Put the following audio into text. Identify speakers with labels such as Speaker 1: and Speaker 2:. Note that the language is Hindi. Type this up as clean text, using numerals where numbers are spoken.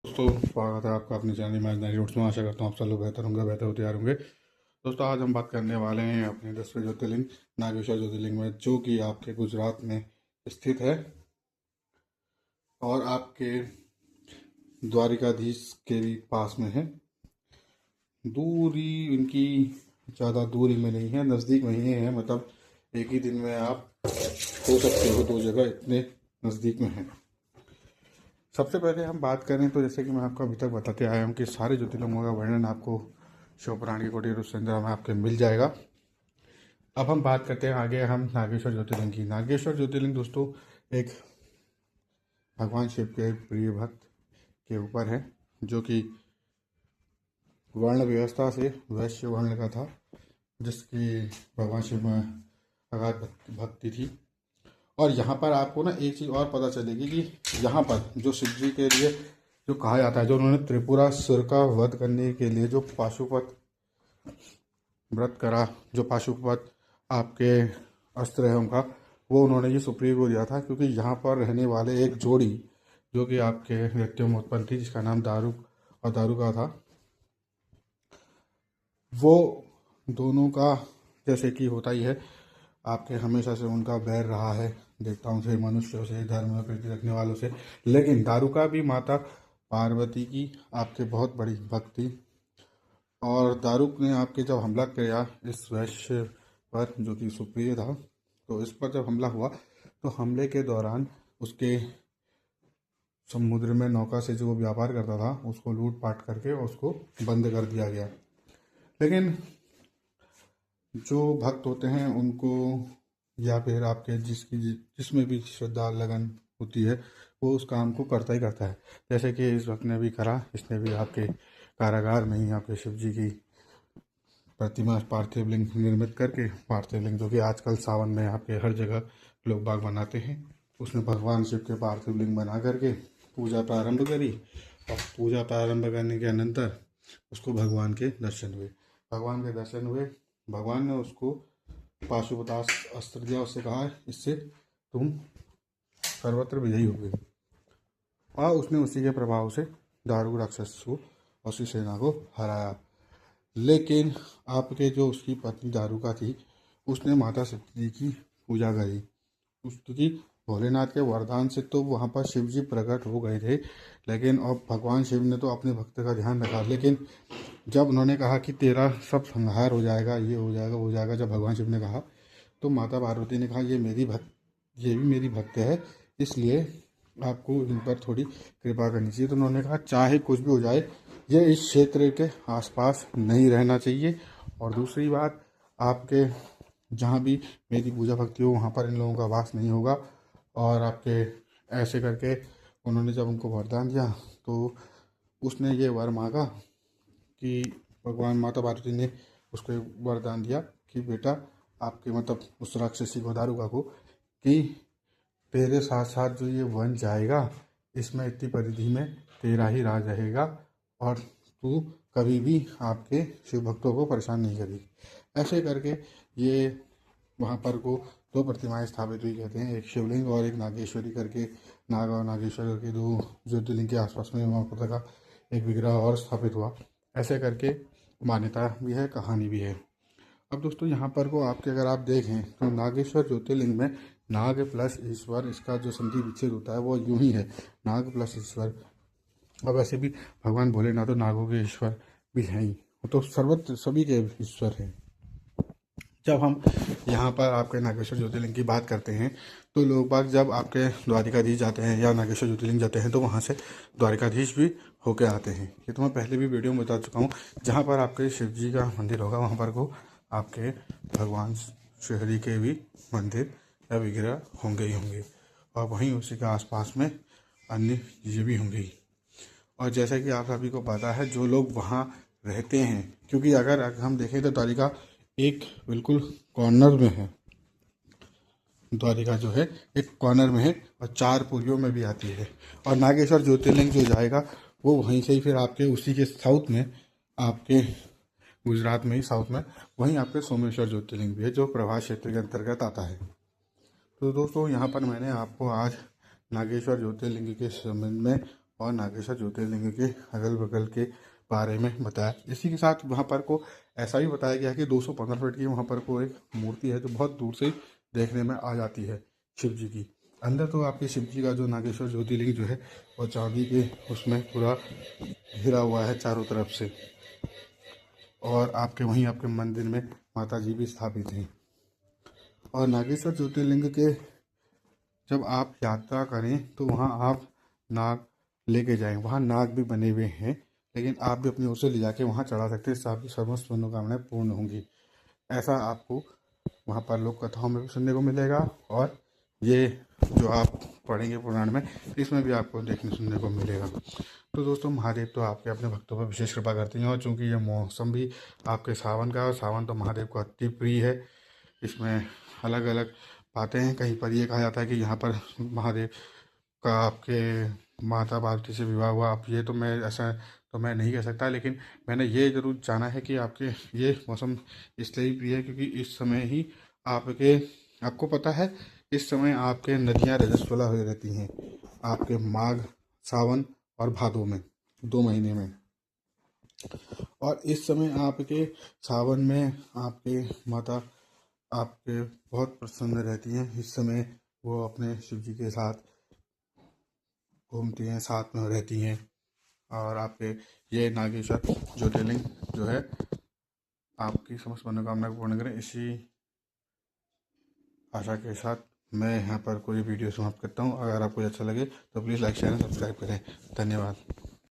Speaker 1: दोस्तों स्वागत है आपका अपने चैनल इमेजिनरी रूट्स में। आशा करता हूँ आप सब लोग बेहतर होंगे, बेहतर होते तैयार होंगे। दोस्तों आज हम बात करने वाले हैं अपने 10वें ज्योतिर्लिंग नागेश्वर ज्योतिर्लिंग में, जो कि आपके गुजरात में स्थित है और आपके द्वारिकाधीश के भी पास में है। दूरी इनकी ज़्यादा दूरी में नहीं है, नज़दीक में ही है। मतलब एक ही दिन में आप हो सकते हो दो जगह, इतने नज़दीक में है। सबसे पहले हम बात करें तो जैसे कि मैं आपको अभी तक बताते आया हूँ कि सारे ज्योतिर्लिंगों का वर्णन आपको शिवपुराण की कोटि रुद्रसेंद्रा में आपके मिल जाएगा। अब हम बात करते हैं आगे हम नागेश्वर ज्योतिर्लिंग की। नागेश्वर ज्योतिर्लिंग दोस्तों एक भगवान शिव के प्रिय भक्त के ऊपर है, जो कि वर्ण व्यवस्था से वैश्य वर्ण का था, जिसकी भगवान शिव में अगाध भक्ति थी। और यहाँ पर आपको ना एक चीज़ और पता चलेगी कि यहाँ पर जो शिव जी के लिए जो कहा जाता है, जो उन्होंने त्रिपुरासुर का वध करने के लिए जो पाशुपत व्रत करा, जो पाशुपत आपके अस्त्र है उनका, वो उन्होंने ये सुप्रीम को दिया था। क्योंकि यहाँ पर रहने वाले एक जोड़ी जो कि आपके व्यक्तियों में उत्पन्न थी, जिसका नाम दारुक और दारुका था, वो दोनों का जैसे कि होता ही है, आपके हमेशा से उनका बैर रहा है देवताओं से, मनुष्यों से, धर्म में प्रीति रखने वालों से। लेकिन दारुका भी माता पार्वती की आपके बहुत बड़ी भक्त थी। और दारुक ने आपके जब हमला किया इस वैश्य पर, जो कि सुप्रिय था, तो इस पर जब हमला हुआ तो हमले के दौरान उसके समुद्र में नौका से जो व्यापार करता था उसको लूट पाट करके उसको बंद कर दिया गया। लेकिन जो भक्त होते हैं उनको, या फिर आपके जिसमें भी श्रद्धा लगन होती है, वो उस काम को करता ही करता है। जैसे कि इस भक्त ने भी करा, इसने भी आपके कारागार में ही आपके शिव जी की प्रतिमा पार्थिव लिंग निर्मित करके, पार्थिव लिंग जो कि आजकल सावन में आपके हर जगह लोग बाग बनाते हैं, उसने भगवान शिव के पार्थिव लिंग बना करके पूजा प्रारंभ करी। और पूजा प्रारंभ करने के अनंतर उसको भगवान के दर्शन हुए। भगवान के दर्शन हुए, भगवान ने उसको पाशुपतास अस्त्र दिया, उससे कहा इससे तुम सर्वत्र विजयी हो गए। और उसने उसी के प्रभाव से दारू राक्षस को, उसकी सेना को हराया। लेकिन आपके जो उसकी पत्नी दारुका थी, उसने माता शक्ति जी की पूजा करी। क्योंकि भोलेनाथ के वरदान से तो वहाँ पर शिव जी प्रकट हो गए थे, लेकिन अब भगवान शिव ने तो अपने भक्त का ध्यान रखा। लेकिन जब उन्होंने कहा कि तेरा सब संहार हो जाएगा, ये हो जाएगा, वो हो जाएगा, जब भगवान शिव ने कहा, तो माता पार्वती ने कहा ये भी मेरी भक्त है, इसलिए आपको इन पर थोड़ी कृपा करनी चाहिए। तो उन्होंने कहा चाहे कुछ भी हो जाए, ये इस क्षेत्र के आसपास नहीं रहना चाहिए। और दूसरी बात, आपके जहाँ भी मेरी पूजा भक्ति हो वहाँ पर इन लोगों का वास नहीं होगा। और आपके ऐसे करके उन्होंने जब उनको वरदान दिया, तो उसने ये वर मांगा कि भगवान माता पार्वती ने उसको वरदान दिया कि बेटा आपके, मतलब उस राक्षसी को, दारुका को, कि तेरे साथ साथ जो ये वन जाएगा, इसमें इतनी परिधि में तेरा ही राज रहेगा और तू कभी भी आपके शिव भक्तों को परेशान नहीं करेगी। ऐसे करके ये वहाँ पर को दो प्रतिमाएं स्थापित हुई, कहते हैं, एक शिवलिंग और एक नागेश्वरी करके, नाग और नागेश्वर करके दो ज्योतिर्लिंग के आसपास में वहाँ पर का एक विग्रह और स्थापित हुआ। ऐसे करके मान्यता भी है, कहानी भी है। अब दोस्तों यहाँ पर को आपके अगर आप देखें तो नागेश्वर ज्योतिर्लिंग में नाग प्लस ईश्वर, इसका जो संधि विच्छेद होता है वो यूं ही है, नाग प्लस ईश्वर। अब वैसे भी भगवान भोलेनाथ तो नागों के ईश्वर भी हैं ही, वो तो सर्वत्र सभी के ईश्वर हैं। जब हम यहाँ पर आपके नागेश्वर ज्योतिर्लिंग की बात करते हैं, तो लोग बाग जब आपके द्वारिकाधीश जाते हैं या नागेश्वर ज्योतिर्लिंग जाते हैं, तो वहाँ से द्वारिकाधीश भी होके आते हैं। ये तो मैं पहले भी वीडियो में बता चुका हूँ। जहाँ पर आपके शिव जी का मंदिर होगा वहाँ पर को आपके भगवान श्रीहरि के भी मंदिर या विग्रह होंगे ही होंगे, और वहीं उसी के आसपास में अन्य चीज़ें भी होंगी। और जैसा कि आप सभी को पता है, जो लोग वहाँ रहते हैं, क्योंकि अगर हम देखें तो द्वारिका एक बिल्कुल कॉर्नर में है, द्वारिका जो है एक कॉर्नर में है और चार पुलियों में भी आती है। और नागेश्वर ज्योतिर्लिंग जो जाएगा वो वहीं से ही फिर आपके उसी के साउथ में, आपके गुजरात में ही साउथ में, वहीं आपके सोमेश्वर ज्योतिर्लिंग भी है, जो प्रभास क्षेत्र के अंतर्गत आता है। तो दोस्तों यहाँ पर मैंने आपको आज नागेश्वर ज्योतिर्लिंग के संबंध में और नागेश्वर ज्योतिर्लिंग के अगल बगल के बारे में बताया। इसी के साथ वहाँ पर को ऐसा भी बताया गया कि 215 फीट की वहाँ पर को एक मूर्ति है जो बहुत दूर से देखने में आ जाती है शिव जी की। अंदर तो आपके शिव जी का जो नागेश्वर ज्योतिर्लिंग जो है वो चांदी के उसमें पूरा घिरा हुआ है चारों तरफ से। और आपके वहीं आपके मंदिर में माता जी भी स्थापित हैं। और नागेश्वर ज्योतिर्लिंग के जब आप यात्रा करें तो वहाँ आप नाग लेके जाएं। वहाँ नाग भी बने हुए हैं, लेकिन आप भी अपनी ओर से ले जाके वहाँ चढ़ा सकते हैं। इससे आपकी समस्त मनोकामनाएं पूर्ण होंगी। ऐसा आपको वहाँ पर लोक कथाओं में भी सुनने को मिलेगा, और ये जो आप पढ़ेंगे पुराण में इसमें भी आपको देखने सुनने को मिलेगा। तो दोस्तों, महादेव तो आपके अपने भक्तों पर विशेष कृपा करते हैं, और चूँकि ये मौसम भी आपके सावन का है, और सावन तो महादेव को अति प्रिय है। इसमें अलग अलग बातें हैं। कहीं पर ये कहा जाता है कि यहाँ पर महादेव का आपके माता पार्वती से विवाह हुआ। अब ये तो मैं ऐसा तो मैं नहीं कह सकता, लेकिन मैंने ये ज़रूर जाना है कि आपके ये मौसम इसलिए ही प्रिय है क्योंकि इस समय ही आपके आपको पता है इस समय आपके नदियाँ रजस्वला हो रहती हैं। आपके माघ, सावन और भादों में 2 महीने में। और इस समय आपके सावन में आपके माता आपके बहुत प्रसन्न रहती हैं। इस समय वो अपने शिव जी के साथ घूमती हैं, साथ में रहती हैं। और आपके ये नागेश्वर ज्योतिर्लिंग जो है आपकी समस्त मनोकामना को पूर्ण करें। इसी आशा के साथ मैं यहाँ पर कोई वीडियो समाप्त करता हूँ। अगर आपको अच्छा लगे तो please like share and subscribe करें। धन्यवाद।